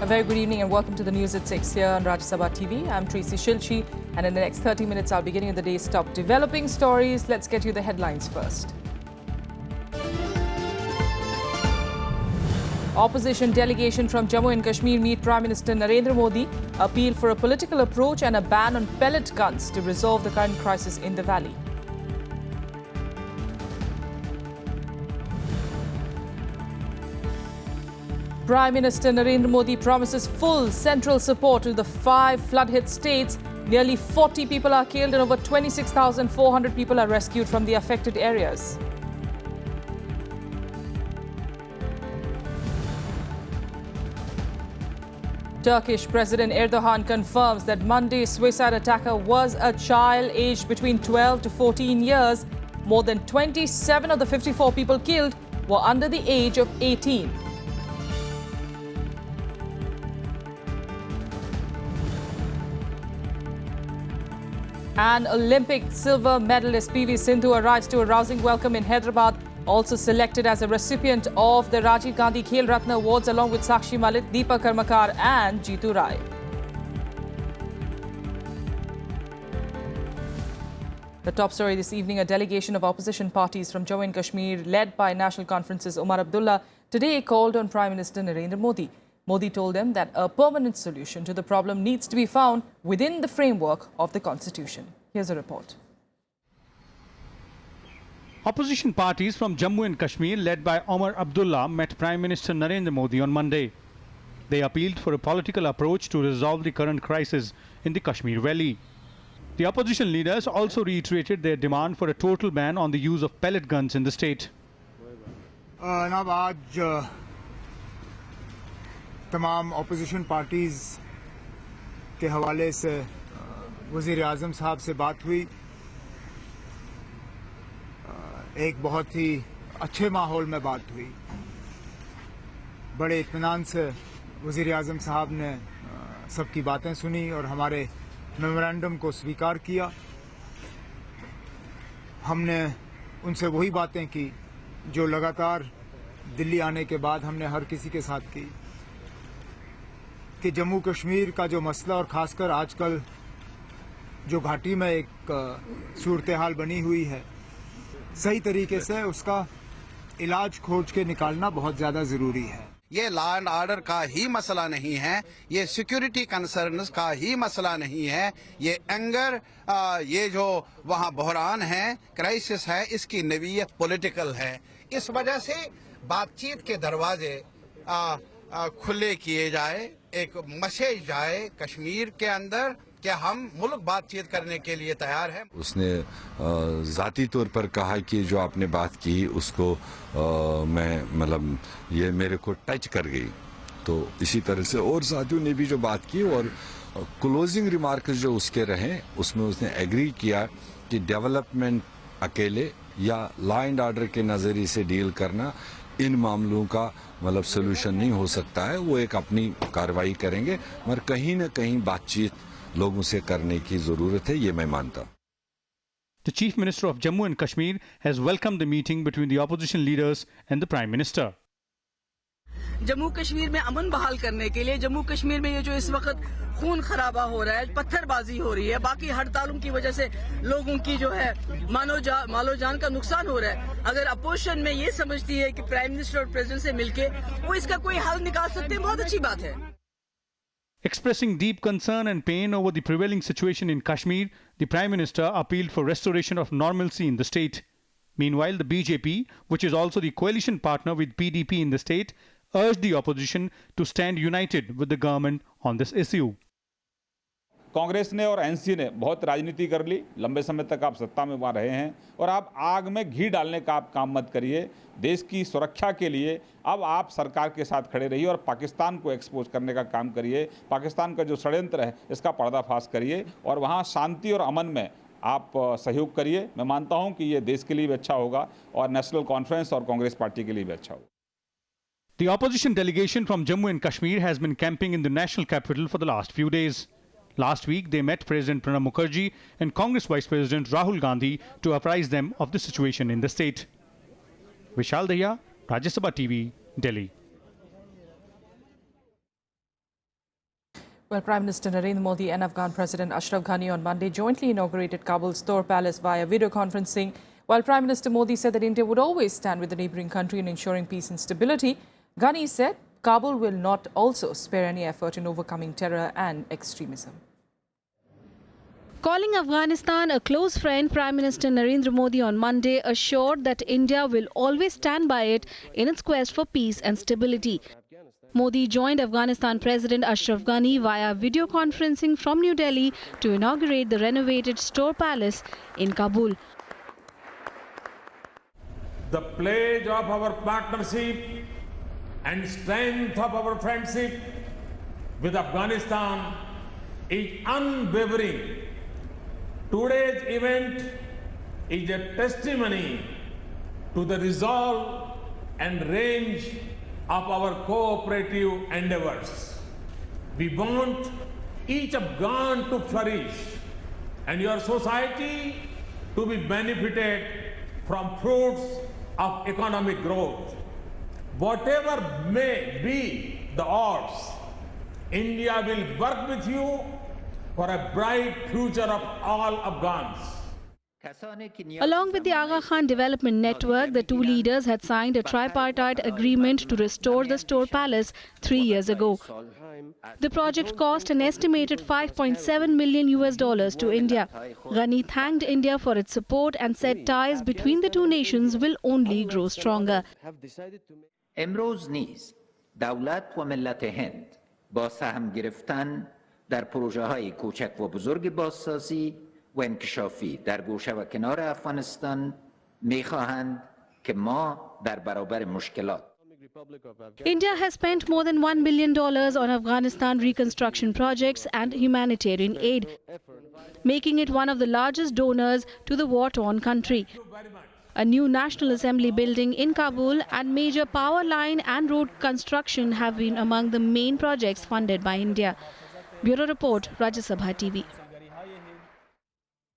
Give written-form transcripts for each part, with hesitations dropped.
A very good evening and welcome to the news at 6 here on Rajya TV. I'm Tracy Shilchi and in the next 30 minutes I'll be getting you the day's top developing stories. Let's get you the headlines first. Opposition delegation from Jammu and Kashmir meet Prime Minister Narendra Modi, appeal for a political approach and a ban on pellet guns to resolve the current crisis in the valley. Prime Minister Narendra Modi promises full central support to the 5 flood-hit states. Nearly 40 people are killed and over 26,400 people are rescued from the affected areas. Turkish President Erdogan confirms that Monday's suicide attacker was a child aged between 12 to 14 years. More than 27 of the 54 people killed were under the age of 18. And Olympic silver medalist PV Sindhu arrives to a rousing welcome in Hyderabad, also selected as a recipient of the Rajiv Gandhi Khel Ratna Awards along with Sakshi Malik, Deepa Karmakar and Jeetu Rai. The top story this evening, a delegation of opposition parties from Jammu and Kashmir led by National Conference's Omar Abdullah today called on Prime Minister Narendra Modi. Modi told them that a permanent solution to the problem needs to be found within the framework of the Constitution. Here's a report. Opposition parties from Jammu and Kashmir led by Omar Abdullah met Prime Minister Narendra Modi on Monday. They appealed for a political approach to resolve the current crisis in the Kashmir Valley. The opposition leaders also reiterated their demand for a total ban on the use of pellet guns in the state. तमाम opposition parties के हवाले से वज़ीर आज़म साहब से बात हुई। एक बहुत ही अच्छे माहौल में बात हुई। बड़े इत्मीनान से वज़ीर आज़म साहब ने सबकी बातें सुनी और हमारे मेमोरेंडम को स्वीकार किया। हमने उनसे वही बातें की जो लगातार दिल्ली आने के बाद हमने हर किसी के साथ की कि जम्मू कश्मीर का जो मसला और ख़ासकर आजकल जो घाटी में एक सूरत हाल बनी हुई है, सही तरीके से उसका इलाज खोज के निकालना बहुत ज़्यादा ज़रूरी है। ये लॉ एंड ऑर्डर का ही मसला नहीं है, ये सिक्योरिटी कंसर्न्स का ही मसला नहीं है, ये एंगर, ये जो वहाँ बहरान है, क्राइसिस है, इसकी नवीयत पॉलिटिकल है। इस वजह से बातचीत के दरवाजे खुले किए जाए, एक मैसेज जाए कश्मीर के अंदर कि हम मुल्क बातचीत करने के लिए तैयार हैं। उसने ज़ाती तौर पर कहा कि जो आपने बात की उसको मैं ये मेरे को टच कर गई, तो इसी तरह से और साथियों ने भी जो बात की और क्लोजिंग रिमार्क्स जो उसके रहे उसमें उसने एग्री किया कि डेवलपमेंट अकेले या लॉ एंड ऑर्डर के नज़रिए से डील करना इन मामलों का सलूशन नहीं हो सकता है। वो एक अपनी कार्रवाई करेंगे, मगर कहीं न कहीं बातचीत लोगों से करने की जरूरत है, ये मैं मानता हूं। The Chief Minister of Jammu and Kashmir has welcomed the meeting between the opposition leaders and the Prime Minister. Jammu Kashmir में अमन बहाल करने के लिए, जम्मू कश्मीर में ये जो इस वक्त खून खराबा हो रहा है, पत्थरबाजी हो रही है, बाकी हड़तालों की वजह से लोगों की जो है मालो जान का नुकसान हो रहा है। अगर अपोजिशन में ये समझती है कि प्राइम मिनिस्टर और प्रेसिडेंट से मिलके वो इसका कोई हल निकाल सकते हैं, बहुत अच्छी बात है। Expressing deep concern and pain over the prevailing situation in Kashmir, the Prime Minister appealed for restoration of normalcy in the state. Meanwhile, the BJP, which is also the coalition partner with PDP in the state, urged the opposition to stand united with the government on this issue. Congress ने और NC ने बहुत राजनीति कर ली, लंबे समय तक आप सत्ता में वहाँ रहे हैं और आप आग में घी डालने का आप काम मत करिए। देश की सुरक्षा के लिए अब आप सरकार के साथ खड़े रहिए और पाकिस्तान को एक्सपोज करने का काम करिए। पाकिस्तान का जो षड्यंत्र है इसका पर्दाफाश करिए और वहाँ शांति और अमन में आप सहयोग करिए। मैं मानता हूँ कि ये देश के लिए भी अच्छा होगा और नेशनल कॉन्फ्रेंस और कांग्रेस पार्टी के लिए भी अच्छा होगा। The opposition delegation from Jammu and Kashmir has been camping in the national capital for the last few days. Last week, they met President Pranab Mukherjee and Congress Vice President Rahul Gandhi to apprise them of the situation in the state. Vishal Daya, Rajya TV, Delhi. Well, Prime Minister Narendra Modi and Afghan President Ashraf Ghani on Monday jointly inaugurated Kabul's Store Palace via video conferencing. While Prime Minister Modi said that India would always stand with the neighbouring country in ensuring peace and stability, Ghani said Kabul will not also spare any effort in overcoming terror and extremism. Calling Afghanistan a close friend, Prime Minister Narendra Modi on Monday assured that India will always stand by it in its quest for peace and stability. Modi joined Afghanistan President Ashraf Ghani via video conferencing from New Delhi to inaugurate the renovated Store Palace in Kabul. The pledge of our partnership and strength of our friendship with Afghanistan is unwavering. Today's event is a testimony to the resolve and range of our cooperative endeavors. We want each Afghan to flourish and your society to be benefited from fruits of economic growth. Whatever may be the odds, India will work with you for a bright future of all Afghans. Along with the Aga Khan Development Network, the two leaders had signed a tripartite agreement to restore the Store Palace 3 years ago. The project cost an estimated $5.7 million to India. Ghani thanked India for its support and said ties between the two nations will only grow stronger. امروز نیز دولت و ملت هند با سهم گرفتن در پروژه‌های کوچک و بزرگ بازسازی و انکشافی در گوشه و کنار افغانستان می‌خواهند که ما در برابر مشکلات. India has spent more than $1 billion on Afghanistan reconstruction projects and humanitarian aid, making it one of the largest donors to the war-torn country. A new National Assembly building in Kabul and major power line and road construction have been among the main projects funded by India. Bureau Report, Rajya Sabha TV.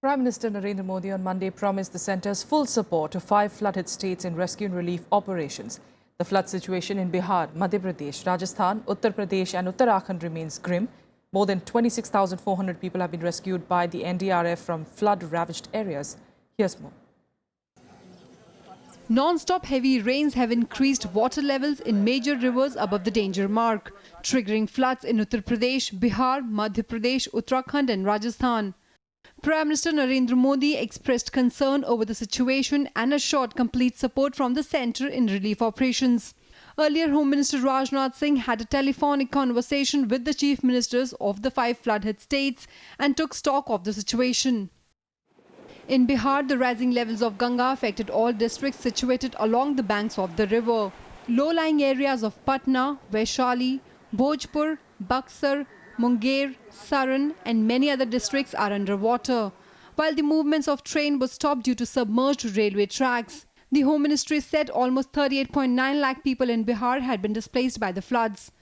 Prime Minister Narendra Modi on Monday promised the centre's full support to 5 flooded states in rescue and relief operations. The flood situation in Bihar, Madhya Pradesh, Rajasthan, Uttar Pradesh and Uttarakhand remains grim. More than 26,400 people have been rescued by the NDRF from flood-ravaged areas. Here's more. Non-stop heavy rains have increased water levels in major rivers above the danger mark, triggering floods in Uttar Pradesh, Bihar, Madhya Pradesh, Uttarakhand and Rajasthan. Prime Minister Narendra Modi expressed concern over the situation and assured complete support from the centre in relief operations. Earlier, Home Minister Rajnath Singh had a telephonic conversation with the chief ministers of the 5 flood-hit states and took stock of the situation. In Bihar, the rising levels of Ganga affected all districts situated along the banks of the river. Low-lying areas of Patna, Vaishali, Bhojpur, Buxar, Munger, Saran and many other districts are underwater, while the movements of train was stopped due to submerged railway tracks. The Home Ministry said almost 38.9 lakh people in Bihar had been displaced by the floods.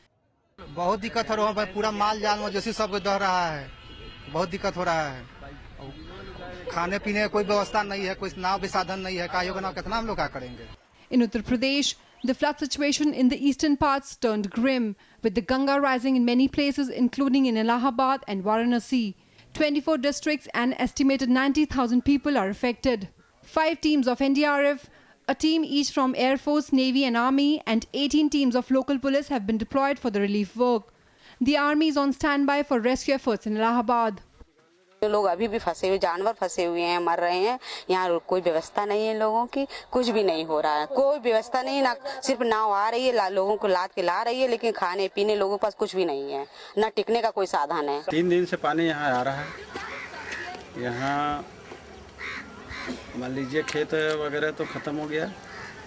बहुत दिक्कत हो रहा है, पूरा माल जाल में जैसे सब दह रहा है, बहुत दिक्कत हो रहा है। खाने पीने कोई व्यवस्था नहीं है, कोई नाव भी साधन नहीं है, कायों का नाव कितना हम लोग क्या करेंगे? In Uttar Pradesh, the flood situation in the eastern parts turned grim, with the Ganga rising in many places including in Allahabad and Varanasi. 24 districts and estimated 90,000 people are affected. 5 teams of NDRF, a team each from Air Force, Navy and Army and 18 teams of local police have been deployed for the relief work. The army is on standby for rescue efforts in Allahabad. लोग अभी भी फंसे हुए, जानवर फंसे हुए हैं, मर रहे हैं। यहाँ कोई व्यवस्था नहीं है, लोगों की कुछ भी नहीं हो रहा है, कोई व्यवस्था नहीं, ना सिर्फ नाव आ रही है, लोगों को लाद के ला रही है, लेकिन खाने पीने लोगों के पास कुछ भी नहीं है, ना टिकने का कोई साधन है। 3 दिन से पानी यहाँ आ रहा है। यहाँ मान लीजिए खेत वगैरह तो खत्म हो गया,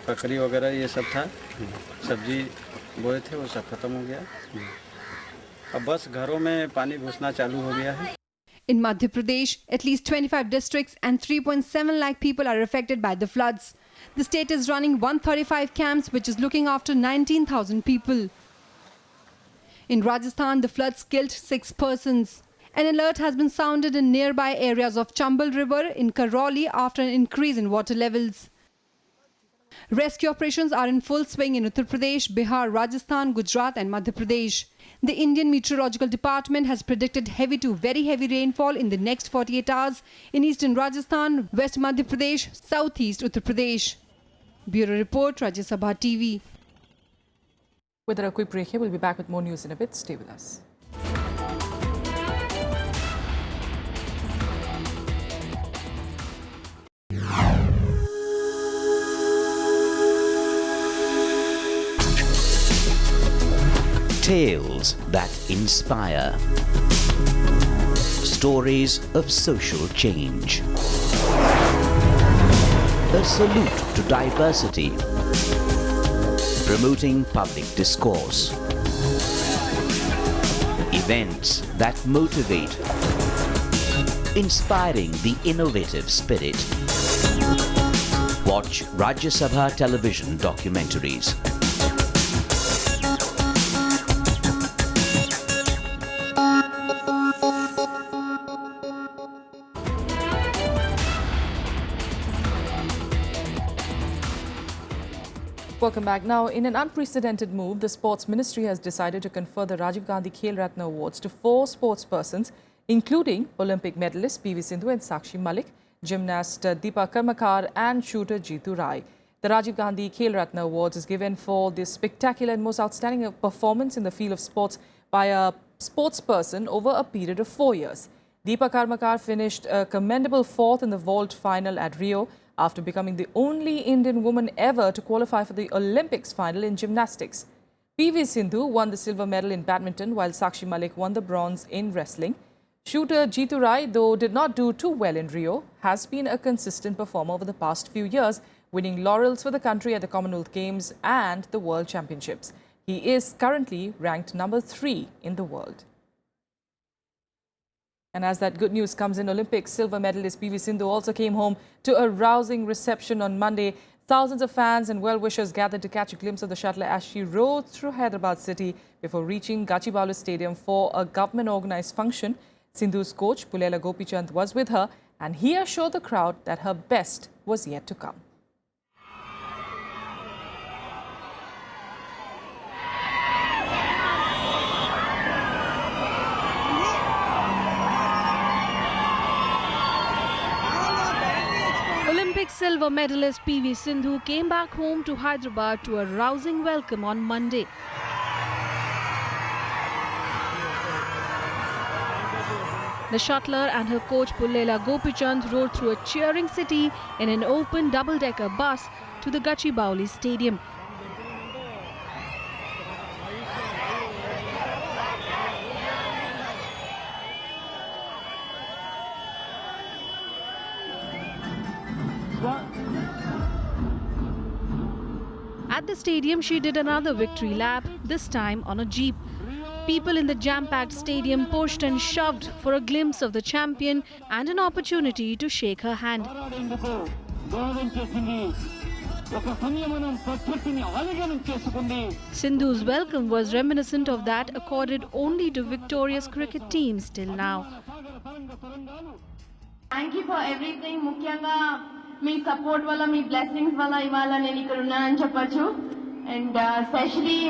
बकरी वगैरह ये सब था, सब्जी बोए थे वो सब खत्म हो गया। अब बस घरों में पानी घुसना चालू हो गया है। In Madhya Pradesh, at least 25 districts and 3.7 lakh people are affected by the floods. The state is running 135 camps, which is looking after 19,000 people. In Rajasthan, the floods killed 6 persons. An alert has been sounded in nearby areas of Chambal River in Karoli after an increase in water levels. Rescue operations are in full swing in Uttar Pradesh, Bihar, Rajasthan, Gujarat and Madhya Pradesh. The Indian Meteorological Department has predicted heavy to very heavy rainfall in the next 48 hours in eastern Rajasthan, West Madhya Pradesh, southeast Uttar Pradesh. Bureau Report, Rajya Sabha TV. With a quick break here, we'll be back with more news in a bit. Stay with us. Tales that inspire. Stories of social change. A salute to diversity. Promoting public discourse. Events that motivate. Inspiring the innovative spirit. Watch Rajya Sabha television documentaries. Welcome back. Now, in an unprecedented move, the Sports Ministry has decided to confer the Rajiv Gandhi Khel Ratna Awards to 4 sportspersons, including Olympic medalist PV Sindhu and Sakshi Malik, gymnast Deepa Karmakar and shooter Jeetu Rai. The Rajiv Gandhi Khel Ratna Awards is given for the spectacular and most outstanding performance in the field of sports by a sportsperson over a period of 4 years. Deepa Karmakar finished a commendable 4th in the vault final at Rio, after becoming the only Indian woman ever to qualify for the Olympics final in gymnastics. PV Sindhu won the silver medal in badminton, while Sakshi Malik won the bronze in wrestling. Shooter Jeetu Rai, though did not do too well in Rio, has been a consistent performer over the past few years, winning laurels for the country at the Commonwealth Games and the World Championships. He is currently ranked number 3 in the world. And as that good news comes in, Olympic silver medalist PV Sindhu also came home to a rousing reception on Monday. Thousands of fans and well-wishers gathered to catch a glimpse of the shuttler as she rode through Hyderabad city before reaching Gachibowli Stadium for a government-organized function. Sindhu's coach, Pullela Gopichand, was with her, and he assured the crowd that her best was yet to come. Olympic silver medalist PV Sindhu came back home to Hyderabad to a rousing welcome on Monday. The shuttler and her coach Pullela Gopichand rode through a cheering city in an open double-decker bus to the Gachibowli Stadium. At the stadium, she did another victory lap, this time on a jeep. People in the jam-packed stadium pushed and shoved for a glimpse of the champion and an opportunity to shake her hand. Sindhu's welcome was reminiscent of that accorded only to victorious cricket teams till now. Thank you for everything. Mukyanga, me support wala, me blessings wala ivala neni karunna cheppachu. And especially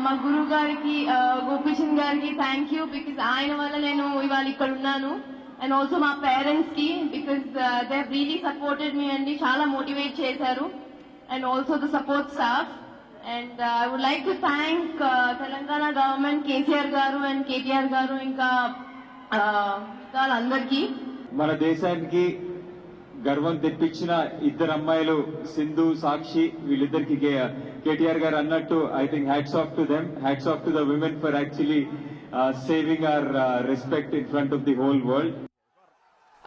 my Guru Gariki, Gopichand Gariki, thank you because ayana valla nenu ivali karunnanu. And also my parents ki because they have really supported me and chala motivate chesaru. And also the support staff. And I would like to thank Telangana government, KCR garu and KTR garu inka andarki. మన దేశానికి గర్వం తెప్పించిన ఇద్దరు అమ్మాయిలు సింధు సాక్షి వీళ్ళిద్దరికి కేటీఆర్ గారు అన్నట్టు I think hats off to them hats off to the women for actually saving hour respect in front of the whole world.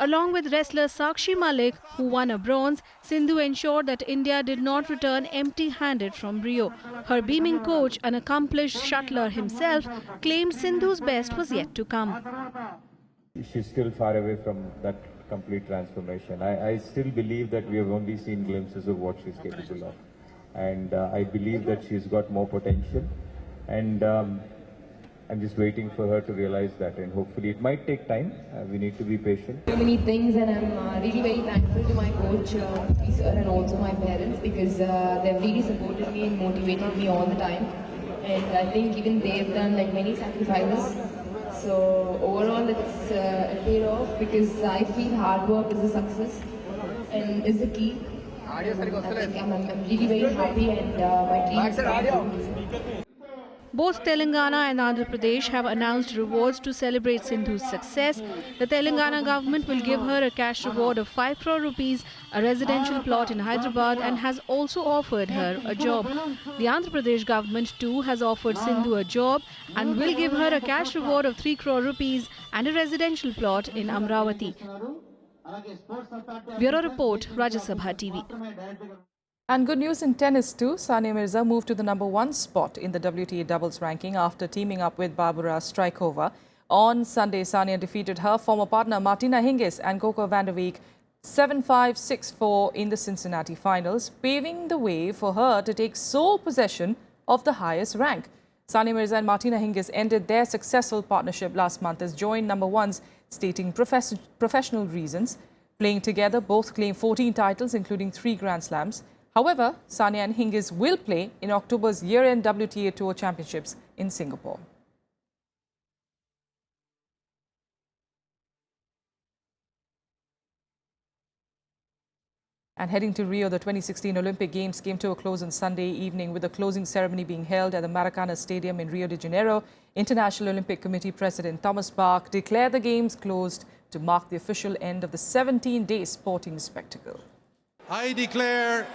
Along with wrestler Sakshi Malik, who won a bronze, Sindhu ensured that India did not return empty-handed from Rio. Her beaming coach, an accomplished shuttler himself, claimed Sindhu's best was yet to come. She's still far away from that complete transformation. I still believe that we have only seen glimpses of what she's capable of. And I believe that she's got more potential. And I'm just waiting for her to realize that, and hopefully it might take time. We need to be patient. So many things, and I'm really very thankful to my coach, sir, and also my parents, because they've really supported me and motivated me all the time. And I think even they've done like many sacrifices. So overall, it's paid off, because I feel hard work is a success and is the key. I think I'm really very happy, and my team is very. Both Telangana and Andhra Pradesh have announced rewards to celebrate Sindhu's success. The Telangana government will give her a cash reward of 5 crore rupees, a residential plot in Hyderabad, and has also offered her a job. The Andhra Pradesh government too has offered Sindhu a job and will give her a cash reward of 3 crore rupees and a residential plot in Amravati. Bureau Report, Rajya Sabha TV. And good news in tennis too. Sania Mirza moved to the #1 spot in the WTA doubles ranking after teaming up with Barbara Strykova. On Sunday, Sania defeated her former partner Martina Hingis and Coco van der Wijk 7-5, 6-4 in the Cincinnati finals, paving the way for her to take sole possession of the highest rank. Sania Mirza and Martina Hingis ended their successful partnership last month as joint #1s, stating professional reasons. Playing together, both claim 14 titles, including 3 Grand Slams. However, Sania and Hingis will play in October's year-end WTA Tour Championships in Singapore. And heading to Rio, the 2016 Olympic Games came to a close on Sunday evening with the closing ceremony being held at the Maracanã Stadium in Rio de Janeiro. International Olympic Committee President Thomas Bach declared the Games closed to mark the official end of the 17-day sporting spectacle. I declare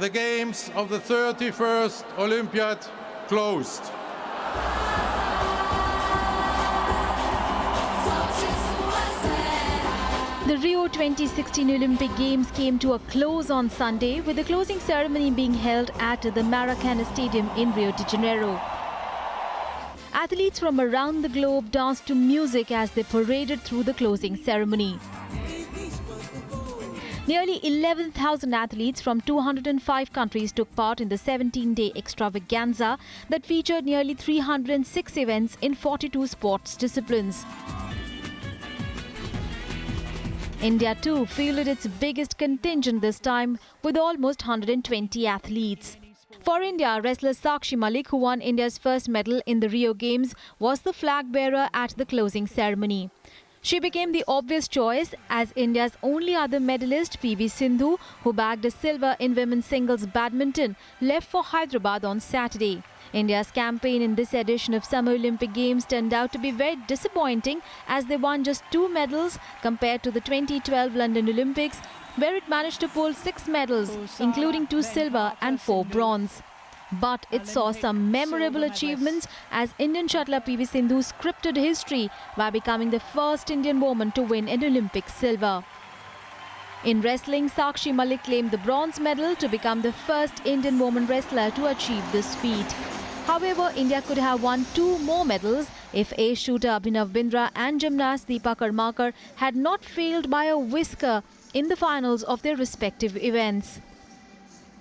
the Games of the 31st Olympiad closed. The Rio 2016 Olympic Games came to a close on Sunday with the closing ceremony being held at the Maracanã Stadium in Rio de Janeiro. Athletes from around the globe danced to music as they paraded through the closing ceremony. Nearly 11,000 athletes from 205 countries took part in the 17-day extravaganza that featured nearly 306 events in 42 sports disciplines. India too fielded its biggest contingent this time with almost 120 athletes. For India, wrestler Sakshi Malik, who won India's first medal in the Rio Games, was the flag bearer at the closing ceremony. She became the obvious choice as India's only other medalist, PV Sindhu, who bagged a silver in women's singles badminton, left for Hyderabad on Saturday. India's campaign in this edition of Summer Olympic Games turned out to be very disappointing as they won just 2 medals compared to the 2012 London Olympics, where it managed to pull 6 medals, including 2 silver and 4 bronze. But it saw some memorable achievements as Indian shuttler PV Sindhu scripted history by becoming the first Indian woman to win an Olympic silver. In wrestling, Sakshi Malik claimed the bronze medal to become the first Indian woman wrestler to achieve this feat. However, India could have won 2 more medals if ace shooter Abhinav Bindra and gymnast Deepa Karmakar had not failed by a whisker in the finals of their respective events.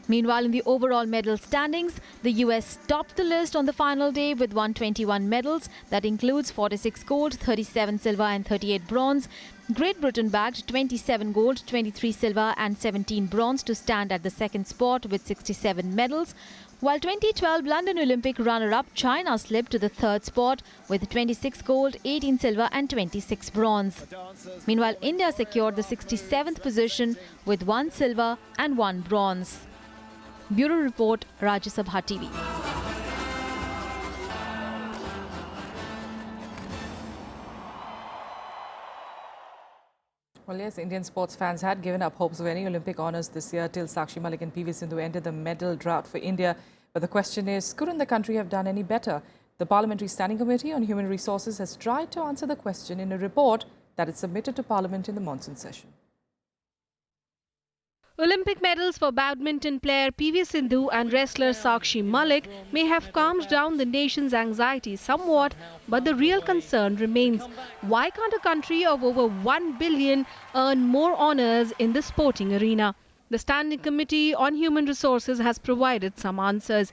Meanwhile, in the overall medal standings, the US topped the list on the final day with 121 medals. That includes 46 gold, 37 silver and 38 bronze. Great Britain bagged 27 gold, 23 silver and 17 bronze to stand at the second spot with 67 medals. While 2012 London Olympic runner-up China slipped to the third spot with 26 gold, 18 silver and 26 bronze. Meanwhile, India secured the 67th position with 1 silver and 1 bronze. Bureau Report, Rajya Sabha TV. Well, yes, Indian sports fans had given up hopes of any Olympic honours this year till Sakshi Malik and PV Sindhu ended the medal drought for India. But the question is, couldn't the country have done any better? The Parliamentary Standing Committee on Human Resources has tried to answer the question in a report that it submitted to Parliament in the monsoon session. Olympic medals for badminton player PV Sindhu and wrestler Sakshi Malik may have calmed down the nation's anxiety somewhat, but the real concern remains. Why can't a country of over 1 billion earn more honours in the sporting arena? The Standing Committee on Human Resources has provided some answers.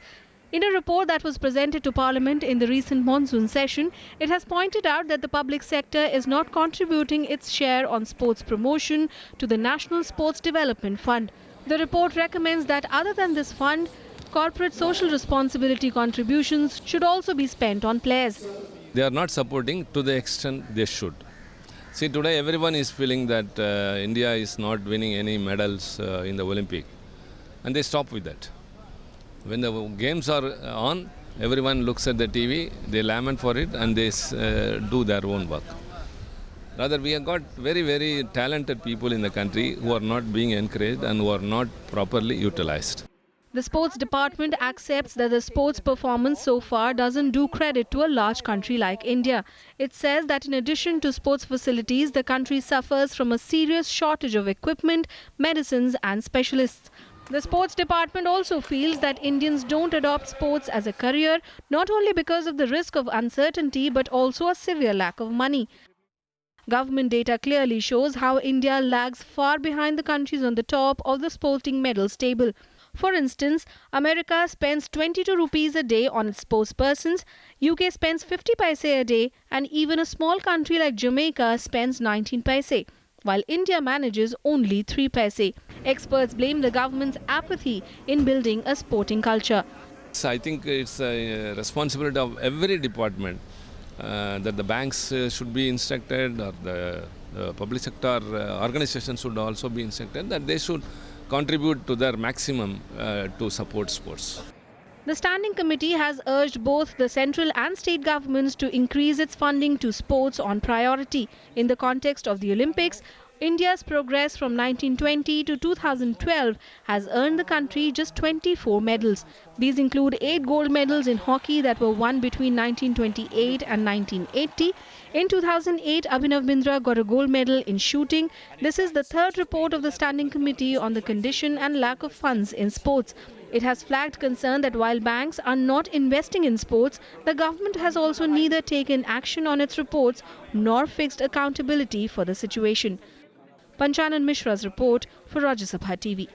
In a report that was presented to Parliament in the recent monsoon session, it has pointed out that the public sector is not contributing its share on sports promotion to the National Sports Development Fund. The report recommends that other than this fund, corporate social responsibility contributions should also be spent on players. They are not supporting to the extent they should. See, today everyone is feeling that India is not winning any medals in the Olympic, and they stop with that. When the games are on, everyone looks at the TV, they lament for it, and they do their own work. Rather, we have got very, very talented people in the country who are not being encouraged and who are not properly utilized. The sports department accepts that the sports performance so far doesn't do credit to a large country like India. It says that in addition to sports facilities, the country suffers from a serious shortage of equipment, medicines and specialists. The sports department also feels that Indians don't adopt sports as a career, not only because of the risk of uncertainty, but also a severe lack of money. Government data clearly shows how India lags far behind the countries on the top of the sporting medals table. For instance, America spends 22 rupees a day on its sportspersons, UK spends 50 paise a day, and even a small country like Jamaica spends 19 paise, while India manages only 3 paise. Experts blame the government's apathy in building a sporting culture. I think it's a responsibility of every department that the banks should be instructed, or the public sector organizations should also be instructed that they should contribute to their maximum to support sports. The Standing Committee has urged both the central and state governments to increase its funding to sports on priority. In the context of the Olympics, India's progress from 1920 to 2012 has earned the country just 24 medals. These include 8 gold medals in hockey that were won between 1928 and 1980. In 2008, Abhinav Bindra got a gold medal in shooting. This is the third report of the Standing Committee on the condition and lack of funds in sports. It has flagged concern that while banks are not investing in sports, the government has also neither taken action on its reports nor fixed accountability for the situation. Panchanan Mishra's report for Rajya Sabha TV.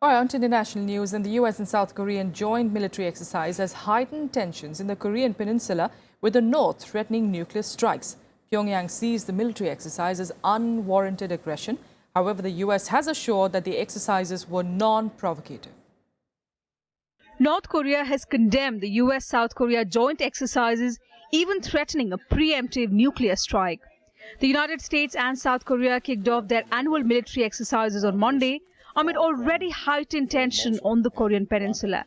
All right, on to international news. And the US and South Korean joint military exercise has heightened tensions in the Korean peninsula, with the North threatening nuclear strikes. Pyongyang sees the military exercise as unwarranted aggression. However, the US has assured that the exercises were non-provocative. North Korea has condemned the US-South Korea joint exercises, even threatening a preemptive nuclear strike. The United States and South Korea kicked off their annual military exercises on Monday amid already heightened tension on the Korean peninsula.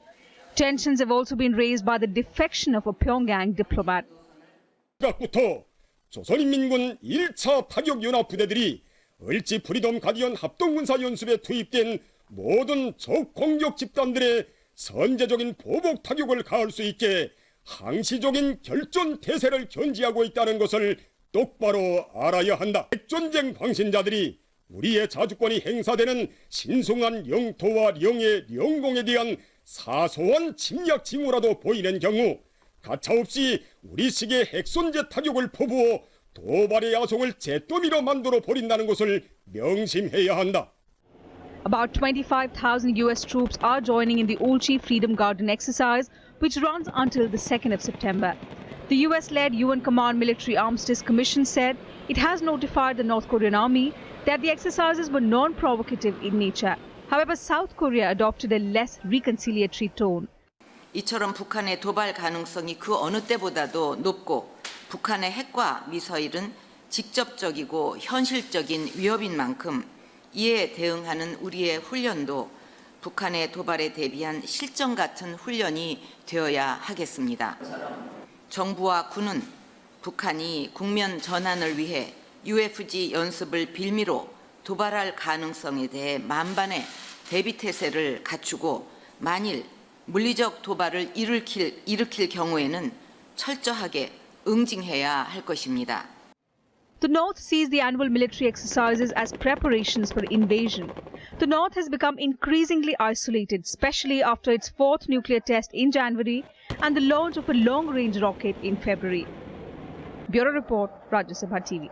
Tensions have also been raised by the defection of a Pyongyang diplomat. 부터 조선인민군 1차 타격연합부대들이 을지 프리덤 가디언 합동군사연습에 투입된 모든 적 공격 집단들의 선제적인 보복 타격을 가할 수 있게 항시적인 결전 태세를 견지하고 있다는 것을 똑바로 알아야 한다. 핵전쟁 방신자들이 우리의 자주권이 행사되는 신성한 영토와 영의 영공에 대한 사소한 침략 징후라도 보이는 경우 가차없이 우리식의 핵선제 타격을 퍼부어 도발의 야성을 잿더미로 만들어 버린다는 것을 명심해야 한다. About 25,000 US troops are joining in the Olchi Freedom Garden exercise, which runs until the 2nd of September. The US-led UN Command Military Armistice Commission said it has notified the North Korean army that the exercises were non-provocative in nature. However, South Korea adopted a less reconciliatory tone. 이처럼 북한의 도발 가능성이 그 어느 때보다도 높고 북한의 핵과 미사일은 직접적이고 현실적인 위협인 만큼 이에 대응하는 우리의 훈련도 북한의 도발에 대비한 실전 같은 훈련이 되어야 하겠습니다. 정부와 군은 북한이 국면 전환을 위해 UFG 연습을 빌미로 도발할 가능성에 대해 만반의 대비태세를 갖추고 만일 물리적 도발을 일으킬 경우에는 철저하게 응징해야 할 것입니다. The North sees the annual military exercises as preparations for invasion. The North has become increasingly isolated, especially after its 4th nuclear test in January and the launch of a long-range rocket in February. Bureau Report, Rajya Sabha TV.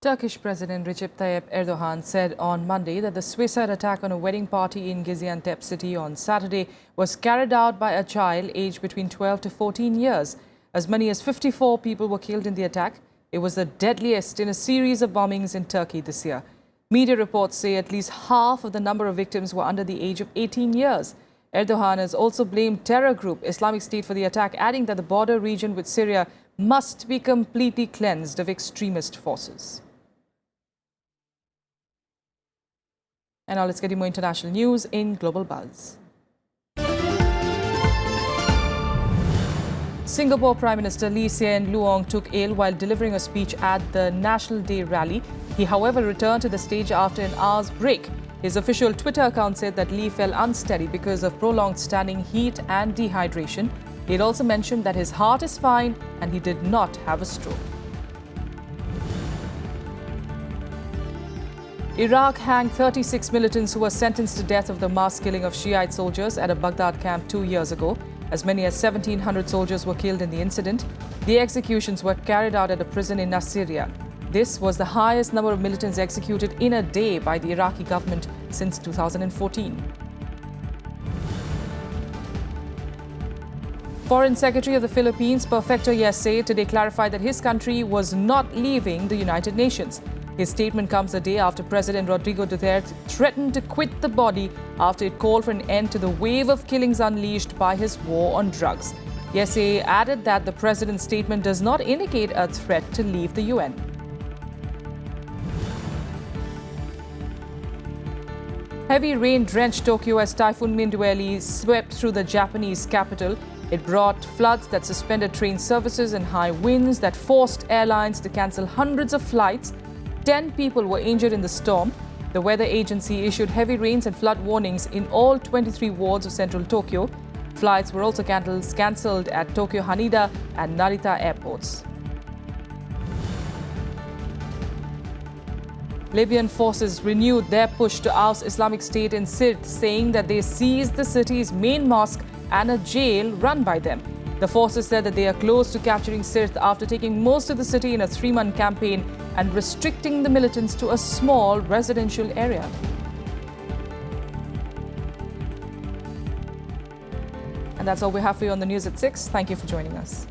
Turkish President Recep Tayyip Erdogan said on Monday that the suicide attack on a wedding party in Gaziantep city on Saturday was carried out by a child aged between 12 to 14 years. As many as 54 people were killed in the attack. It was the deadliest in a series of bombings in Turkey this year. Media reports say at least half of the number of victims were under the age of 18 years. Erdogan has also blamed terror group Islamic State for the attack, adding that the border region with Syria must be completely cleansed of extremist forces. And now let's get you more international news in Global Buzz. Singapore Prime Minister Lee Hsien Loong took ill while delivering a speech at the National Day rally. He, however, returned to the stage after an hour's break. His official Twitter account said that Lee fell unsteady because of prolonged standing heat and dehydration. He had also mentioned that his heart is fine and he did not have a stroke. Iraq hanged 36 militants who were sentenced to death of the mass killing of Shiite soldiers at a Baghdad camp 2 years ago. As many as 1,700 soldiers were killed in the incident. The executions were carried out at a prison in Nasiriyah. This was the highest number of militants executed in a day by the Iraqi government since 2014. Foreign Secretary of the Philippines, Perfecto Yesay, today clarified that his country was not leaving the United Nations. His statement comes a day after President Rodrigo Duterte threatened to quit the body after it called for an end to the wave of killings unleashed by his war on drugs. Yesay added that the president's statement does not indicate a threat to leave the UN. Heavy rain drenched Tokyo as Typhoon Mindueli swept through the Japanese capital. It brought floods that suspended train services and high winds that forced airlines to cancel hundreds of flights. 10 people were injured in the storm. The weather agency issued heavy rains and flood warnings in all 23 wards of central Tokyo. Flights were also cancelled at Tokyo Haneda and Narita airports. Libyan forces renewed their push to oust Islamic State in Sirte, saying that they seized the city's main mosque and a jail run by them. The forces said that they are close to capturing Sirte after taking most of the city in a 3-month campaign and restricting the militants to a small residential area. And that's all we have for you on the news at 6. Thank you for joining us.